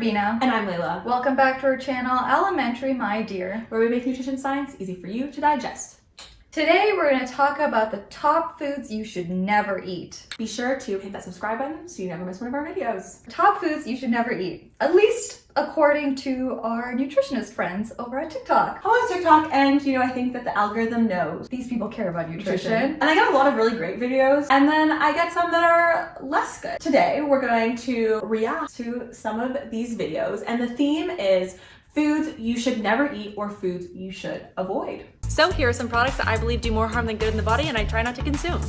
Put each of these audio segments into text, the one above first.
Ravina. And I'm Layla. Welcome back to our channel, Elementary My Dear, where we make nutrition science easy for you to digest. Today we're going to talk about the top foods you should never eat. Be sure to hit that subscribe button so you never miss one of our videos. Top foods you should never eat, at least according to our nutritionist friends over at TikTok. I'm on TikTok and I think that the algorithm knows. These people care about nutrition. And I get a lot of really great videos and then I get some that are less good. Today we're going to react to some of these videos and the theme is foods you should never eat or foods you should avoid. So here are some products that I believe do more harm than good in the body and I try not to consume.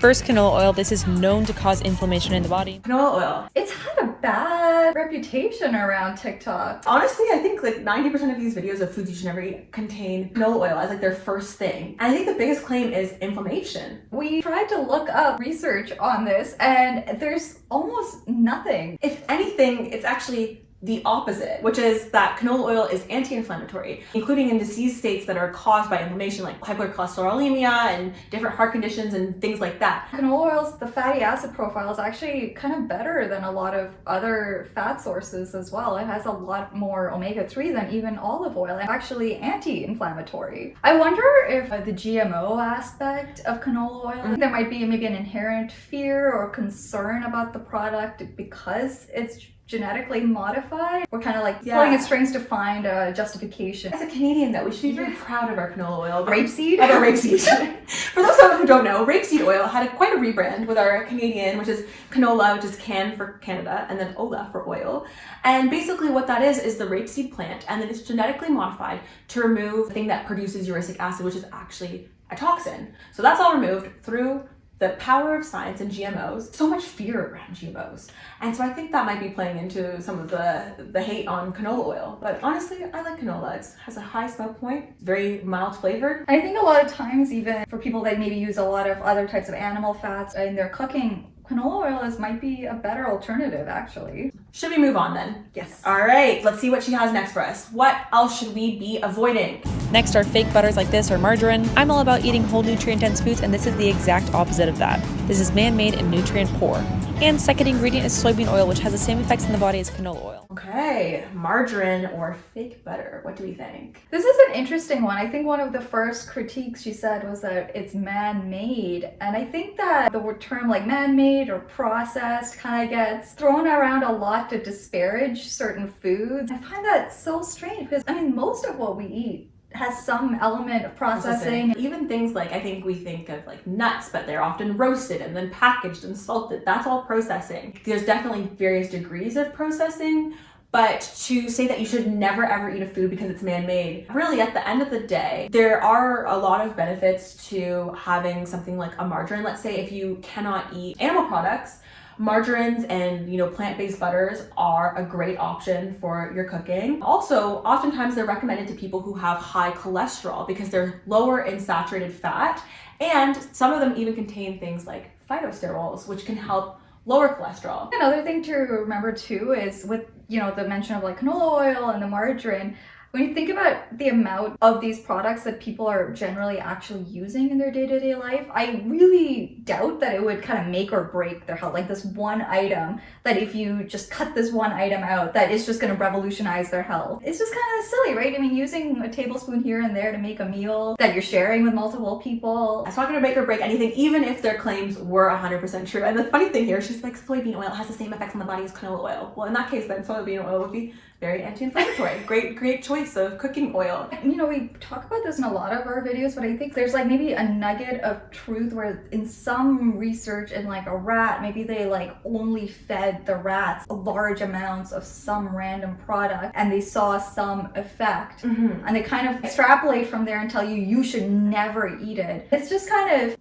First, canola oil. This is known to cause inflammation in the body. Canola oil. It's had a bad reputation around TikTok. Honestly, I think like 90% of these videos of foods you should never eat contain canola oil as like their first thing. And I think the biggest claim is inflammation. We tried to look up research on this and there's almost nothing. If anything, it's actually the opposite, which is that canola oil is anti-inflammatory, including in disease states that are caused by inflammation like hypercholesterolemia and different heart conditions and things like that. Canola oil's, the fatty acid profile is actually kind of better than a lot of other fat sources as well. It has a lot more omega-3 than even olive oil and actually anti-inflammatory. I wonder if the GMO aspect of canola oil, there might be maybe an inherent fear or concern about the product because it's genetically modified. We're kind of like pulling at strings to find a justification. As a Canadian though, we should be very proud of our canola oil. Rapeseed? Of our rapeseed. For those of you who don't know, rapeseed oil had quite a rebrand with our Canadian, which is canola, which is can for Canada, and then ola for oil. And basically what that is the rapeseed plant, and then it's genetically modified to remove the thing that produces uric acid, which is actually a toxin. So that's all removed through the power of science and GMOs. So much fear around GMOs. And so I think that might be playing into some of the hate on canola oil. But honestly, I like canola. It has a high smoke point, very mild flavored. I think a lot of times, even for people that maybe use a lot of other types of animal fats in their cooking, canola oil might be a better alternative actually. Should we move on then? Yes. All right, let's see what she has next for us. What else should we be avoiding? Next are fake butters like this or margarine. I'm all about eating whole nutrient-dense foods and this is the exact opposite of that. This is man-made and nutrient poor. And second ingredient is soybean oil, which has the same effects in the body as canola oil. Okay, margarine or fake butter. What do we think? This is an interesting one. I think one of the first critiques she said was that it's man-made. And I think that the term like man-made or processed kind of gets thrown around a lot to disparage certain foods. I find that so strange because, I mean, most of what we eat has some element of processing. Even things like, I think we think of like nuts, but they're often roasted and then packaged and salted. That's all processing. There's definitely various degrees of processing, but to say that you should never ever eat a food because it's man-made, really at the end of the day, there are a lot of benefits to having something like a margarine. Let's say if you cannot eat animal products, margarines and plant-based butters are a great option for your cooking. Also, oftentimes they're recommended to people who have high cholesterol because they're lower in saturated fat, and some of them even contain things like phytosterols, which can help lower cholesterol. Another thing to remember too is with the mention of like canola oil and the margarine, when you think about the amount of these products that people are generally actually using in their day-to-day life, I really doubt that it would kind of make or break their health. Like this one item, that if you just cut this one item out, that is just going to revolutionize their health. It's just kind of silly, right? I mean, using a tablespoon here and there to make a meal that you're sharing with multiple people. It's not going to make or break anything, even if their claims were 100% true. And the funny thing here, she's like, soybean oil has the same effects on the body as canola oil. Well, in that case, then soybean oil would be very anti-inflammatory. Great choice of cooking oil. We talk about this in a lot of our videos, but I think there's like maybe a nugget of truth where in some research in like a rat, maybe they like only fed the rats large amounts of some random product and they saw some effect. And they kind of extrapolate from there and tell you should never eat it. It's just kind of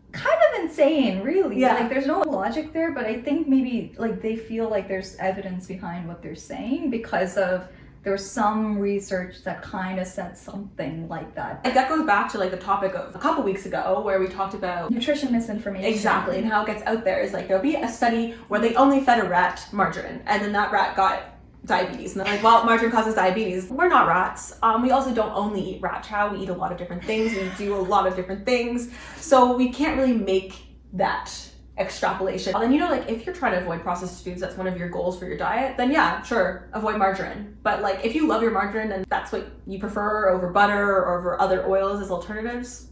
insane, really. Yeah. Like there's no logic there, but I think maybe like they feel like there's evidence behind what they're saying because of there's some research that kind of said something like that. Like that goes back to like the topic of a couple weeks ago where we talked about nutrition misinformation. Exactly, and how it gets out there is like there'll be a study where they only fed a rat margarine and then that rat got diabetes. And they're like, well, margarine causes diabetes. We're not rats. We also don't only eat rat chow. We eat a lot of different things. We do a lot of different things. So we can't really make that extrapolation. And then, you know, like if you're trying to avoid processed foods, that's one of your goals for your diet, then yeah, sure, avoid margarine. But like if you love your margarine and that's what you prefer over butter or over other oils as alternatives,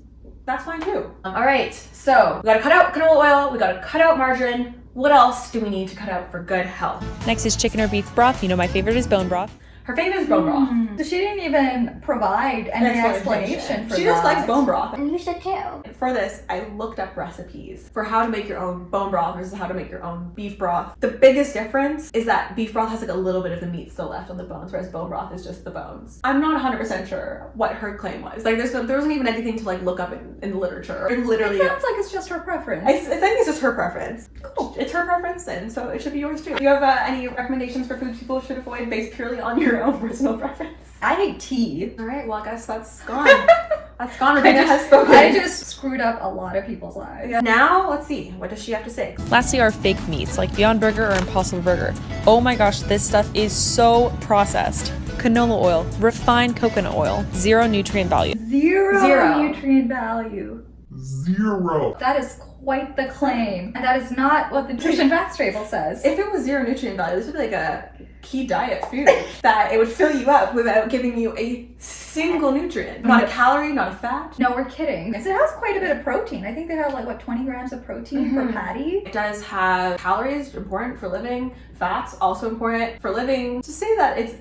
that's fine too. All right, so we gotta cut out canola oil, we gotta cut out margarine. What else do we need to cut out for good health? Next is chicken or beef broth. You know my favorite is bone broth. Her favorite is bone broth. So she didn't even provide any explanation for She that. just likes bone broth. And you should too. For this, I looked up recipes for how to make your own bone broth versus how to make your own beef broth. The biggest difference is that beef broth has like a little bit of the meat still left on the bones, whereas bone broth is just the bones. I'm not 100% sure what her claim was. Like there wasn't even anything to like look up in the literature. It literally It sounds like it's just her preference. I think it's just her preference. Cool. It's her preference then, so it should be yours too. Do you have any recommendations for foods people should avoid based purely on your own personal preference? I hate tea. All right, well, I guess that's gone. That's gone. Rebecca has spoken. I just screwed up a lot of people's lives. Yeah. Now, let's see. What does she have to say? Lastly are fake meats like Beyond Burger or Impossible Burger. Oh my gosh, this stuff is so processed. Canola oil, refined coconut oil, zero nutrient value. Zero nutrient value. Zero. That is quite the claim. And that is not what the nutrition facts table says. If it was zero nutrient value, this would be like a key diet food that it would fill you up without giving you a single nutrient. Not a calorie, not a fat. No, we're kidding. It has quite a bit of protein. I think they have like, what, 20 grams of protein per patty? It does have calories, important for living. Fats, also important for living. To say that it's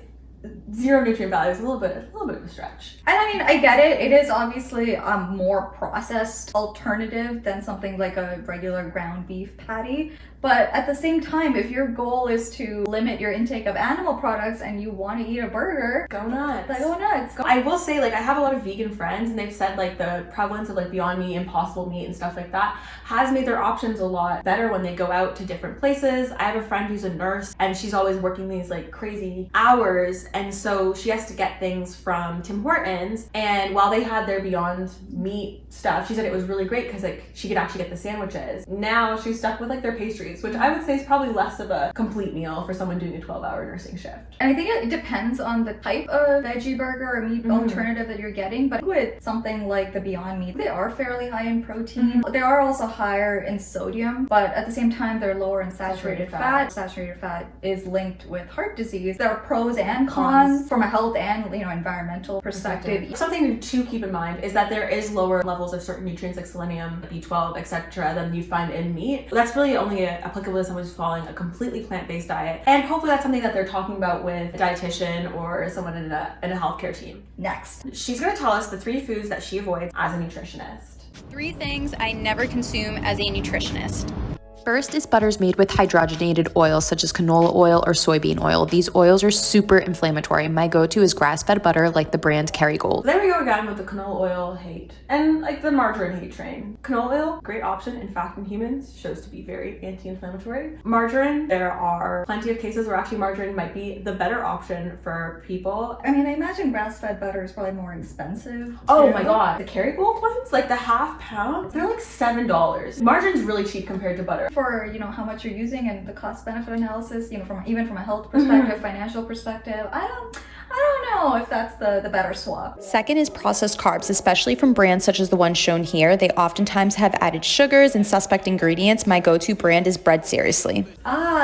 zero nutrient value is a little bit of a stretch. And I mean, I get it. It is obviously a more processed alternative than something like a regular ground beef patty. But at the same time, if your goal is to limit your intake of animal products and you want to eat a burger, Go nuts. go nuts. I will say, like, I have a lot of vegan friends and they've said like the prevalence of like Beyond Meat, Impossible Meat and stuff like that has made their options a lot better when they go out to different places. I have a friend who's a nurse and she's always working these like crazy hours, and so she has to get things from Tim Hortons, and while they had their Beyond Meat stuff, she said it was really great because like she could actually get the sandwiches. Now she's stuck with like their pastries, which I would say is probably less of a complete meal for someone doing a 12-hour nursing shift. And I think it depends on the type of veggie burger or meat alternative that you're getting. But with something like the Beyond Meat, they are fairly high in protein. They are also higher in sodium, but at the same time, they're lower in saturated fat. Saturated fat is linked with heart disease. There are pros and cons from a health and environmental perspective. Something to keep in mind is that there is lower levels of certain nutrients like selenium, B12, etc. than you'd find in meat. That's really only applicable to someone who's following a completely plant-based diet, and hopefully that's something that they're talking about with a dietitian or someone in a healthcare team. Next. She's going to tell us the 3 foods that she avoids as a nutritionist. 3 things I never consume as a nutritionist. First is butters made with hydrogenated oils such as canola oil or soybean oil. These oils are super inflammatory. My go-to is grass-fed butter like the brand Kerrygold. There we go again with the canola oil hate and like the margarine hate train. Canola oil, great option. In fact, in humans, shows to be very anti-inflammatory. Margarine, there are plenty of cases where actually margarine might be the better option for people. I mean, I imagine grass-fed butter is probably more expensive. Oh too. my god, the Kerrygold ones, like the half pound, they're like $7. Margarine's really cheap compared to butter. For how much you're using and the cost benefit analysis, from a health perspective, financial perspective, I don't know if that's the better swap. Second is processed carbs, especially from brands such as the one shown here. They oftentimes have added sugars and suspect ingredients. My go-to brand is Bread Seriously.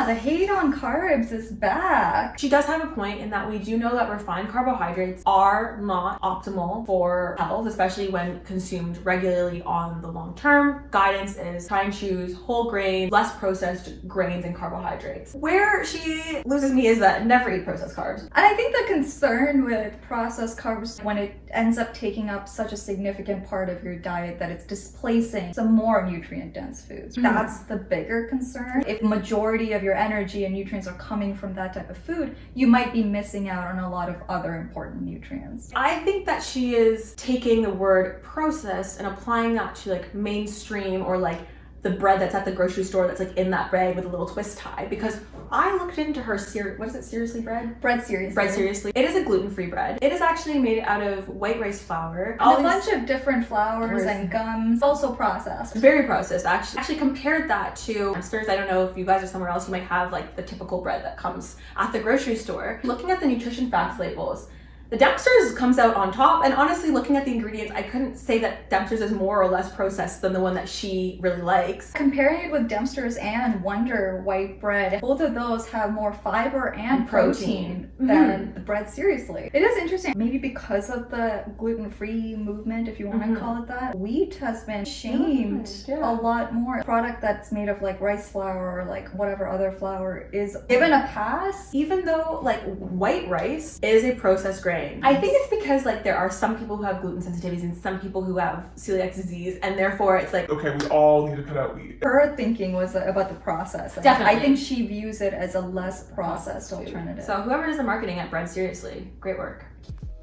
The hate on carbs is back. She does have a point in that we do know that refined carbohydrates are not optimal for health, especially when consumed regularly on the long term. Guidance is try and choose whole grain, less processed grains and carbohydrates. Where she loses me is that never eat processed carbs. And I think the concern with processed carbs, when it ends up taking up such a significant part of your diet that it's displacing some more nutrient-dense foods, that's the bigger concern. If majority of your energy and nutrients are coming from that type of food, you might be missing out on a lot of other important nutrients. I think that she is taking the word processed and applying that to like mainstream or like the bread that's at the grocery store that's like in that bag with a little twist tie, because I looked into her what is it, Seriously bread? Bread Seriously. Bread Seriously. It is a gluten-free bread. It is actually made out of white rice flour. And a bunch of different flours and gums, also processed. Very processed, actually. Actually compared that to hamsters. I don't know if you guys are somewhere else, you might have like the typical bread that comes at the grocery store. Looking at the nutrition facts labels, The Dempster's comes out on top, and honestly, looking at the ingredients, I couldn't say that Dempster's is more or less processed than the one that she really likes. Comparing it with Dempster's and Wonder white bread, both of those have more fiber and protein than the bread, seriously. It is interesting, maybe because of the gluten-free movement, if you want to call it that, wheat has been shamed a lot more. A product that's made of like rice flour or like whatever other flour is given a pass. Even though like white rice is a processed grain, I think it's because like there are some people who have gluten sensitivities and some people who have celiac disease, and therefore it's like, okay, we all need to cut out wheat. Her thinking was about the process. Definitely. I think she views it as a less processed alternative. So whoever does the marketing at Bread, seriously, great work.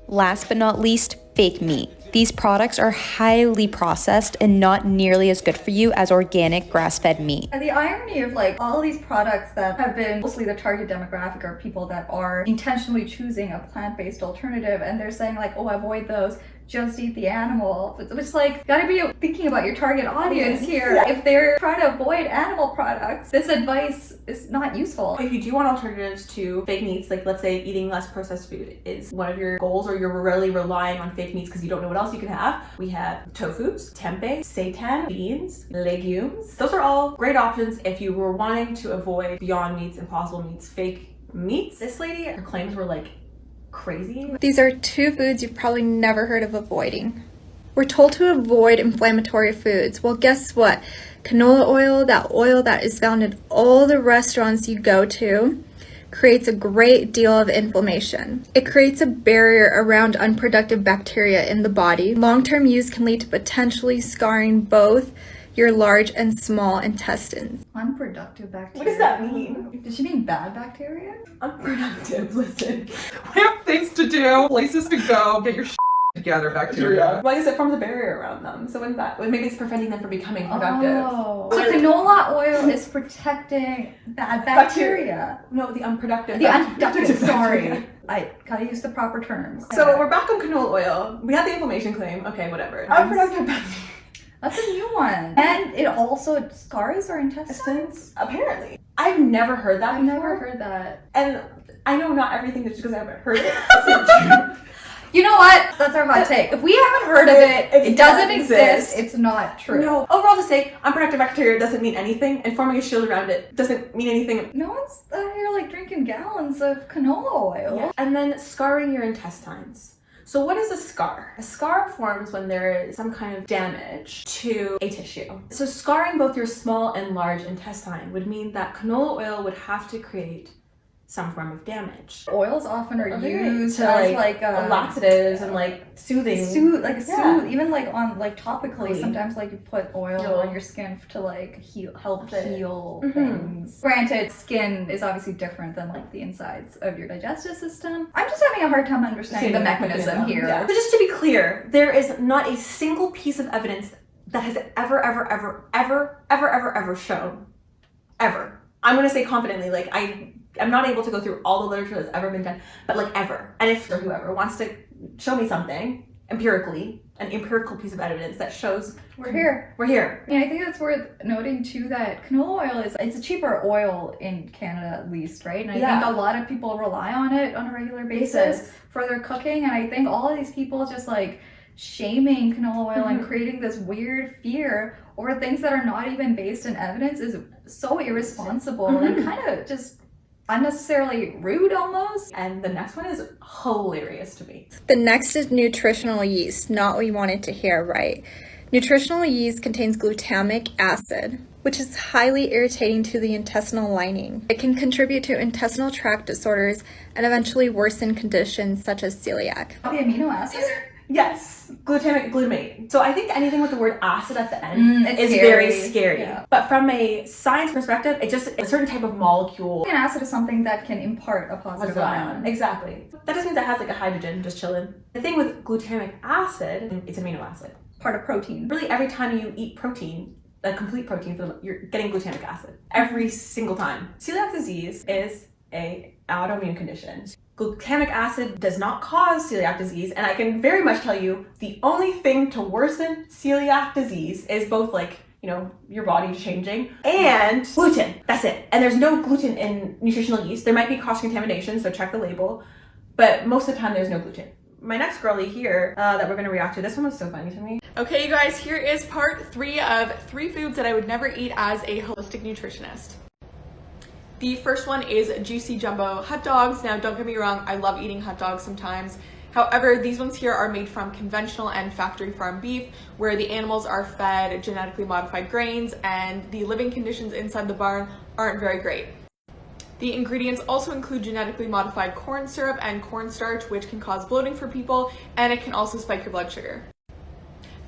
Last but not least, fake meat. These products are highly processed and not nearly as good for you as organic grass-fed meat. And the irony of like all these products that have been mostly the target demographic are people that are intentionally choosing a plant-based alternative, and they're saying like, oh, avoid those, just eat the animal. It's like, gotta be thinking about your target audience here. Yeah. If they're trying to avoid animal products, this advice is not useful. If you do want alternatives to fake meats, like let's say eating less processed food is one of your goals, or you're really relying on fake meats because you don't know what else you can have, we have tofus, tempeh, seitan, beans, legumes. Those are all great options if you were wanting to avoid Beyond Meats, Impossible Meats, fake meats. This lady, her claims were like crazy. These are two foods you've probably never heard of avoiding. We're told to avoid inflammatory foods. Well, guess what? Canola oil that is found in all the restaurants you go to, creates a great deal of inflammation. It creates a barrier around unproductive bacteria in the body. Long-term use can lead to potentially scarring both your large and small intestines. Unproductive bacteria. What does that mean? Does she mean bad bacteria? Unproductive, listen. We have things to do, places to go, get your together, bacteria. Well, I guess it forms a barrier around them. So when that, maybe it's preventing them from becoming productive. Oh. So canola oil is protecting bad bacteria. No, the unproductive. The unproductive, sorry. I gotta use the proper terms. So we're back on canola oil. We had the inflammation claim. Okay, whatever. Unproductive bacteria. That's a new one. And it also scars our intestines? Apparently. I've never heard that I've before. never heard that. And I know not everything just because I haven't heard it. You know what? That's our hot take. If we haven't heard of it, it doesn't exist. It's not true. No. Overall, to say unproductive bacteria doesn't mean anything, and forming a shield around it doesn't mean anything. No one's out here like drinking gallons of canola oil. Yeah. And then scarring your intestines. So what is a scar? A scar forms when there is some kind of damage to a tissue. So scarring both your small and large intestine would mean that canola oil would have to create some form of damage. Oils often are used as like laxatives and like soothing. Soothe, even like on like topically. Sometimes like you put oil on your skin to like help heal things. Granted, skin is obviously different than like the insides of your digestive system. I'm just having a hard time understanding the mechanism here. Yeah. So just to be clear, there is not a single piece of evidence that has ever shown, ever. I'm gonna say confidently, like I'm not able to go through all the literature that's ever been done, but like ever. And if whoever wants to show me something empirically, an empirical piece of evidence that shows we're here. And I think it's worth noting too that canola oil it's a cheaper oil in Canada at least, right? And I think a lot of people rely on it on a regular basis for their cooking. And I think all of these people just like shaming canola oil and creating this weird fear over things that are not even based in evidence is so irresponsible and kind of just unnecessarily rude almost. And the next one is hilarious to me. The next is nutritional yeast, not what you wanted to hear, right? Nutritional yeast contains glutamic acid, which is highly irritating to the intestinal lining. It can contribute to intestinal tract disorders and eventually worsen conditions such as celiac. The amino acids? Yes, glutamate. So I think anything with the word acid at the end is very scary. Yeah. But from a science perspective, it's just a certain type of molecule. An acid is something that can impart a positive ion. Exactly. That just means it has like a hydrogen just chilling. The thing with glutamic acid, it's amino acid. Part of protein. Really, every time you eat protein, a complete protein, you're getting glutamic acid. Every single time. Celiac disease is an autoimmune condition. Glutamic acid does not cause celiac disease, and I can very much tell you the only thing to worsen celiac disease is both like, you know, your body changing and gluten. That's it. And there's no gluten in nutritional yeast. There might be cross-contamination, so check the label. but most of the time there's no gluten. My next girly here that we're gonna react to, this one was so funny to me. Okay, you guys, here is part 3 of 3 foods that I would never eat as a holistic nutritionist. The first one is juicy jumbo hot dogs. Now, don't get me wrong, I love eating hot dogs sometimes. However, these ones here are made from conventional and factory farm beef, where the animals are fed genetically modified grains and the living conditions inside the barn aren't very great. The ingredients also include genetically modified corn syrup and cornstarch, which can cause bloating for people, and it can also spike your blood sugar.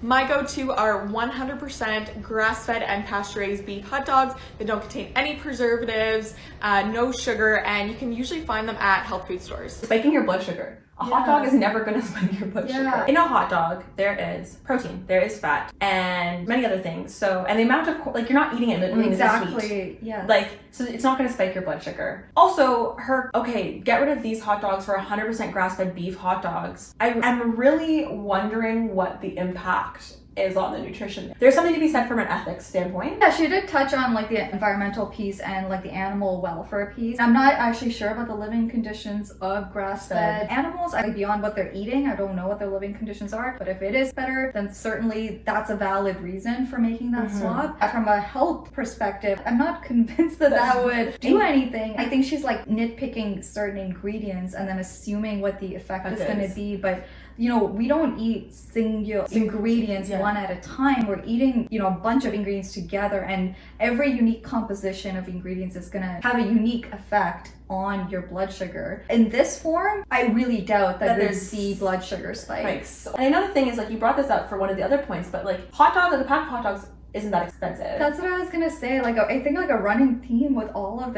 My go-to are 100% grass-fed and pasture-raised beef hot dogs that don't contain any preservatives, no sugar, and you can usually find them at health food stores. Spiking your blood sugar. A hot dog is never gonna spike your blood sugar. In a hot dog, there is protein, there is fat, and many other things. So, and the amount of, like, you're not eating it, but eating the sweet. Yeah. Like, so it's not gonna spike your blood sugar. Also, get rid of these hot dogs for 100% grass-fed beef hot dogs. I'm really wondering what the impact is on the nutrition. There's something to be said from an ethics standpoint. Yeah, she did touch on like the environmental piece and like the animal welfare piece. I'm not actually sure about the living conditions of grass-fed animals. Beyond what they're eating, I don't know what their living conditions are, but if it is better, then certainly that's a valid reason for making that swap. From a health perspective, I'm not convinced that that would do anything. I think she's like nitpicking certain ingredients and then assuming what the effect is going to be, but you know, we don't eat single ingredients one at a time. We're eating, you know, a bunch of ingredients together, and every unique composition of ingredients is gonna have a unique effect on your blood sugar. In this form, I really doubt that we'll see blood sugar spikes. And another thing is, like, you brought this up for one of the other points, but like the pack of hot dogs isn't that expensive. That's what I was gonna say. Like, I think like a running theme with all of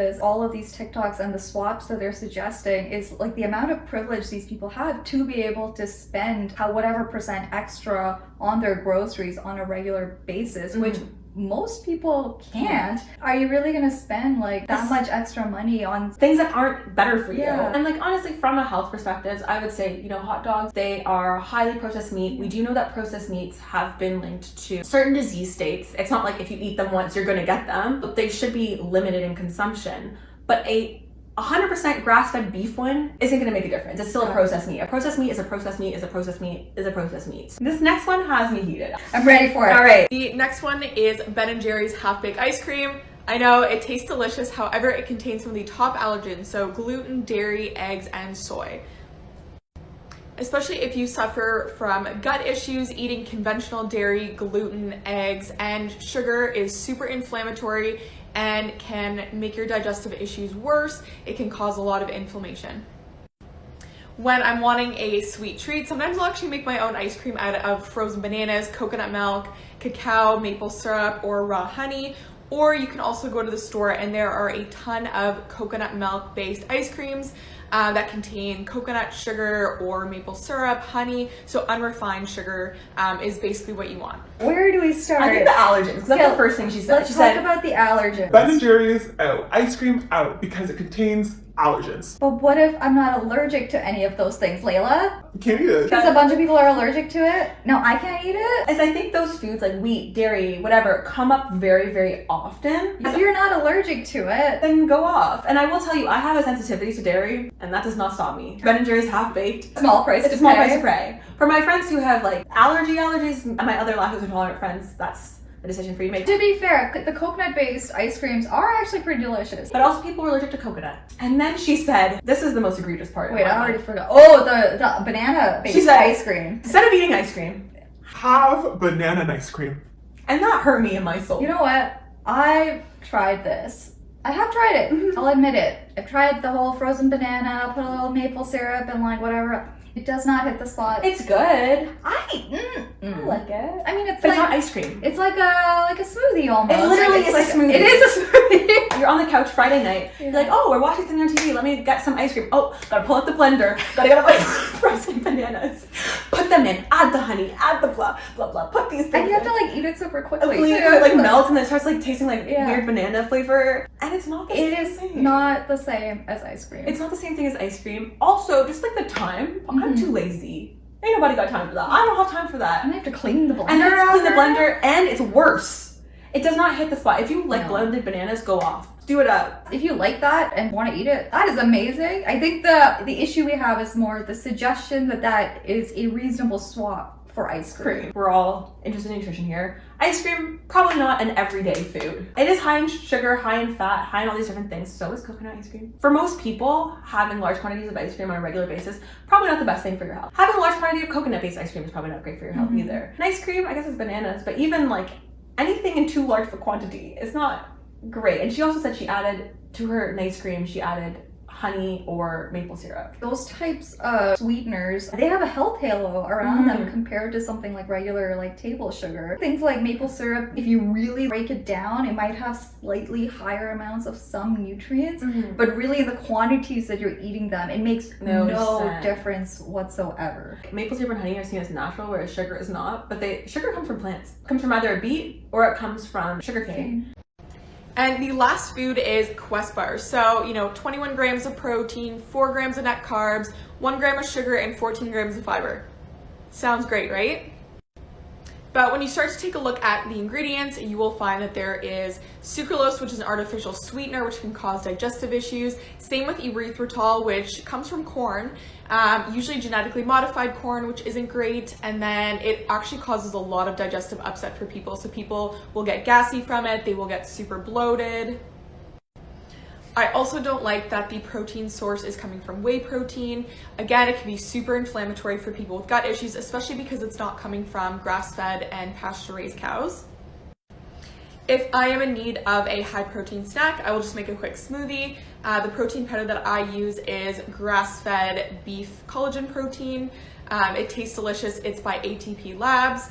these TikToks and the swaps that they're suggesting is like the amount of privilege these people have to be able to spend whatever percent extra on their groceries on a regular basis, which most people can't. Are you really gonna spend like that much extra money on things that aren't better for you? And like, honestly, from a health perspective, I would say, you know, hot dogs, they are highly processed meat. We do know that processed meats have been linked to certain disease states. It's not like if you eat them once you're gonna get them, but they should be limited in consumption. But a 100% grass-fed beef one isn't going to make a difference. It's still a processed meat. A processed meat is a processed meat is a processed meat is a processed meat. This next one has me heated. I'm ready for it. All right. The next one is Ben & Jerry's half-baked ice cream. I know it tastes delicious, however, it contains some of the top allergens, so gluten, dairy, eggs, and soy. Especially if you suffer from gut issues, eating conventional dairy, gluten, eggs, and sugar is super inflammatory and can make your digestive issues worse. It can cause a lot of inflammation. When I'm wanting a sweet treat, sometimes I'll actually make my own ice cream out of frozen bananas, coconut milk, cacao, maple syrup, or raw honey. Or you can also go to the store and there are a ton of coconut milk based ice creams that contain coconut sugar or maple syrup, honey. So unrefined sugar is basically what you want. Where do we start? I think the allergens, because that's the first thing she said. Let's talk about the allergens. Ben & Jerry's out. Ice cream out because it contains allergens. But what if I'm not allergic to any of those things, Layla? You can't eat it. Because a bunch of people are allergic to it? No, I can't eat it? As I think those foods like wheat, dairy, whatever, come up very, very often. If you're not allergic to it, then go off. And I will tell you, I have a sensitivity to dairy, and that does not stop me. Ben & Jerry's half-baked. Small price to pay. For my friends who have like allergies, and my other lactose intolerant friends, that's a decision for you to make. To be fair, the coconut-based ice creams are actually pretty delicious. But also people were allergic to coconut. And then she said, this is the most egregious part. Wait, I already forgot. Oh, the banana-based ice cream. Instead of eating ice cream, have banana ice cream. And that hurt me in my soul. You know what? I've tried this. I have tried it. I'll admit it. I've tried the whole frozen banana, put a little maple syrup and like whatever. It does not hit the spot. It's good. I like it. I mean, it's but like, it's not ice cream. It's like a smoothie almost. It literally is a smoothie. It is a smoothie. You're on the couch Friday night. You're like, oh, we're watching something on TV. Let me get some ice cream. Oh, gotta pull out the blender. Gotta get like frozen bananas. Put them in. Add the honey. Add the blah blah blah. Put these things. And you have to like eat it super quickly. It like melts and then it starts like tasting like weird banana flavor. And it's not the same thing. It is not the same as ice cream. It's not the same thing as ice cream. Also, just like the time, I'm too lazy. Ain't nobody got time for that. I don't have time for that. And I have to clean the blender. And then clean the blender, and it's worse. It does not hit the spot. If you like blended bananas, go off. Do it up. If you like that and want to eat it, that is amazing. I think the issue we have is more the suggestion that is a reasonable swap for ice cream. We're all interested in nutrition here. Ice cream, probably not an everyday food. It is high in sugar, high in fat, high in all these different things. So is coconut ice cream. For most people, having large quantities of ice cream on a regular basis, probably not the best thing for your health. Having a large quantity of coconut-based ice cream is probably not great for your health either. And ice cream, I guess it's bananas, but even like anything in too large of a quantity is not great. And she also said she added to her ice cream, she added honey or maple syrup. Those types of sweeteners, they have a health halo around them compared to something like regular like table sugar. Things like maple syrup, if you really break it down, it might have slightly higher amounts of some nutrients, but really the quantities that you're eating them, it makes no difference whatsoever. Maple syrup and honey are seen as natural, whereas sugar is not, but sugar comes from plants. It comes from either a beet or it comes from sugarcane. And the last food is Quest bars. So, 21 grams of protein, 4 grams of net carbs, 1 gram of sugar, and 14 grams of fiber. Sounds great, right? But when you start to take a look at the ingredients, you will find that there is sucralose, which is an artificial sweetener, which can cause digestive issues. Same with erythritol, which comes from corn, usually genetically modified corn, which isn't great. And then it actually causes a lot of digestive upset for people. So people will get gassy from it. They will get super bloated. I also don't like that the protein source is coming from whey protein. Again, it can be super inflammatory for people with gut issues, especially because it's not coming from grass-fed and pasture-raised cows. If I am in need of a high protein snack, I will just make a quick smoothie. The protein powder that I use is grass-fed beef collagen protein. It tastes delicious. It's by ATP Labs.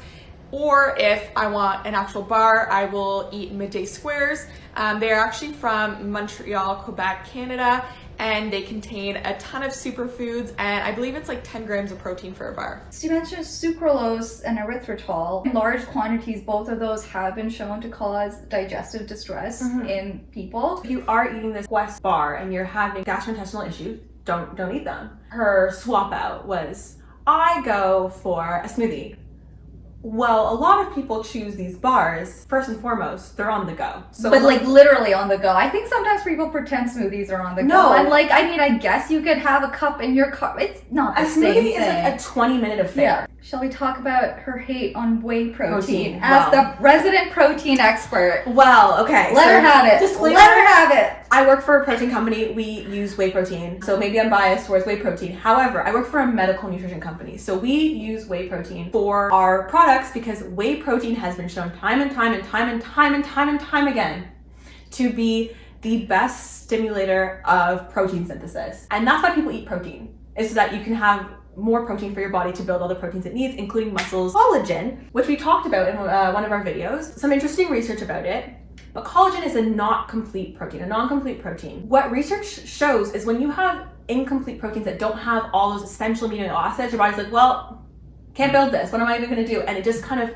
Or if I want an actual bar, I will eat Midday Squares. They're actually from Montreal, Quebec, Canada, and they contain a ton of superfoods, and I believe it's like 10 grams of protein for a bar. So you mentioned sucralose and erythritol. In large quantities, both of those have been shown to cause digestive distress in people. If you are eating this Quest bar and you're having gastrointestinal issues, don't eat them. Her swap out was, I go for a smoothie. Well, a lot of people choose these bars, first and foremost, they're on the go. So but like literally on the go. I think sometimes people pretend smoothies are on the go. And like, I mean, I guess you could have a cup in your car. It's not the same thing. A smoothie is like a 20-minute affair. Yeah. Shall we talk about her hate on whey protein as the resident protein expert? Well, okay. Let her have it. Disclaimer, let her have it. I work for a protein company. We use whey protein. So maybe I'm biased towards whey protein. However, I work for a medical nutrition company. So we use whey protein for our products because whey protein has been shown time and time again to be the best stimulator of protein synthesis. And that's why people eat protein, is so that you can have more protein for your body to build all the proteins it needs, including muscles. Collagen, which we talked about in one of our videos, some interesting research about it, but collagen is a not complete protein, a non-complete protein. What research shows is when you have incomplete proteins that don't have all those essential amino acids, your body's like, well, can't build this, what am I even gonna do? And it just kind of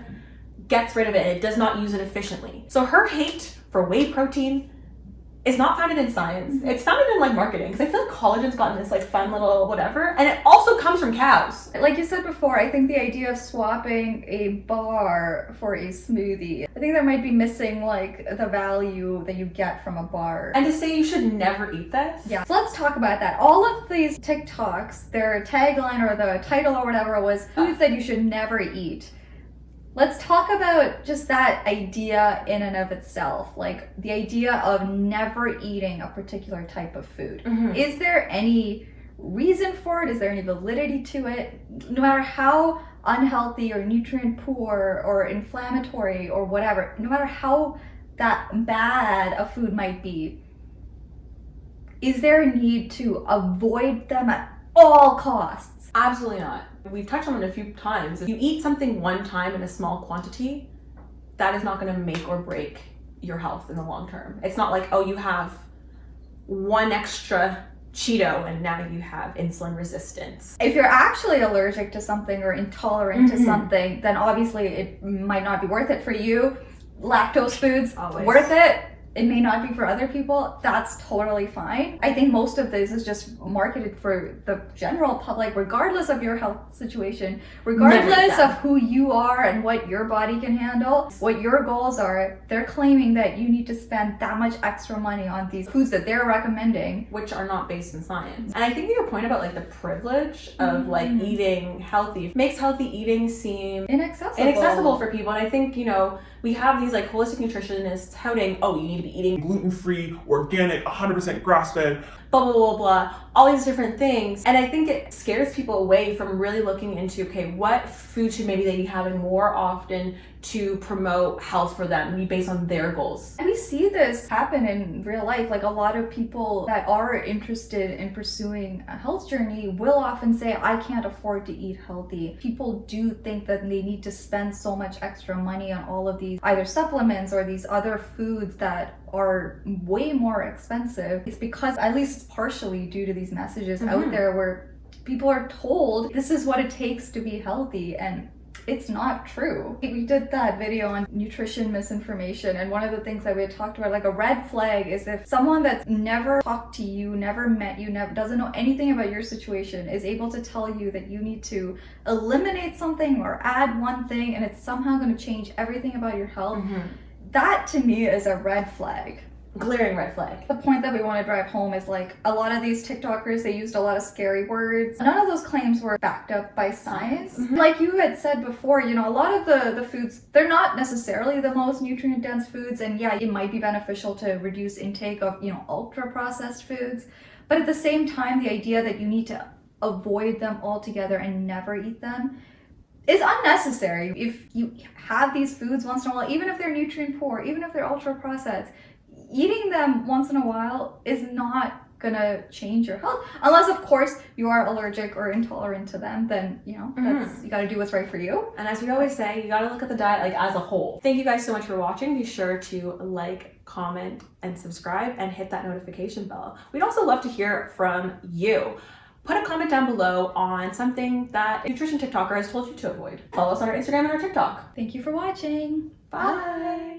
gets rid of it, and it does not use it efficiently. So her hate for whey protein is not founded in science. It's founded in like marketing, because I feel like collagen's gotten this like fun little whatever, and it also comes from cows. Like you said before, I think the idea of swapping a bar for a smoothie, I think that might be missing like the value that you get from a bar. And to say you should never eat this? Yeah. So let's talk about that. All of these TikToks, their tagline or the title or whatever was foods that you should never eat. Let's talk about just that idea in and of itself, like the idea of never eating a particular type of food. Is there any reason for it? Is there any validity to it? No matter how unhealthy or nutrient poor or inflammatory or whatever, no matter how that bad a food might be, is there a need to avoid them at all costs? Absolutely not. We've touched on it a few times. If you eat something one time in a small quantity, that is not going to make or break your health in the long term. It's not like, oh, you have one extra Cheeto and now you have insulin resistance. If you're actually allergic to something or intolerant to something, then obviously it might not be worth it for you. Lactose foods, worth it. It may not be for other people. That's totally fine. I think most of this is just marketed for the general public, regardless of your health situation, regardless of who you are and what your body can handle, what your goals are. They're claiming that you need to spend that much extra money on these foods that they're recommending, which are not based in science. And I think your point about like the privilege of like eating healthy makes healthy eating seem inaccessible for people. And I think, you know, we have these like holistic nutritionists touting, oh, you need to be eating gluten-free, organic, 100% grass-fed, blah, blah, blah, blah, all these different things. And I think it scares people away from really looking into, okay, what food should maybe they be having more often to promote health for them, based on their goals. And we see this happen in real life. Like a lot of people that are interested in pursuing a health journey will often say, I can't afford to eat healthy. People do think that they need to spend so much extra money on all of these either supplements or these other foods that are way more expensive. It's because, at least partially due to these messages out there where people are told this is what it takes to be healthy, and it's not true. We did that video on nutrition misinformation, and one of the things that we had talked about, like a red flag, is if someone that's never talked to you, never met you, doesn't know anything about your situation is able to tell you that you need to eliminate something or add one thing and it's somehow going to change everything about your health. That to me is a red flag. Glaring red flag. The point that we want to drive home is like a lot of these TikTokers, they used a lot of scary words. None of those claims were backed up by science. Like you had said before, you know, a lot of the foods, they're not necessarily the most nutrient dense foods, and yeah, it might be beneficial to reduce intake of, you know, ultra processed foods, but at the same time, the idea that you need to avoid them altogether and never eat them is unnecessary. If you have these foods once in a while, even if they're nutrient poor, even if they're ultra processed, eating them once in a while is not gonna change your health, unless of course you are allergic or intolerant to them. Then, you know, that's, you gotta do what's right for you. And as we always say, you gotta look at the diet like as a whole. Thank you guys so much for watching. Be sure to like, comment, and subscribe, and hit that notification bell. We'd also love to hear from you. Put a comment down below on something that a nutrition TikToker has told you to avoid. Follow us on our Instagram and our TikTok. Thank you for watching. Bye.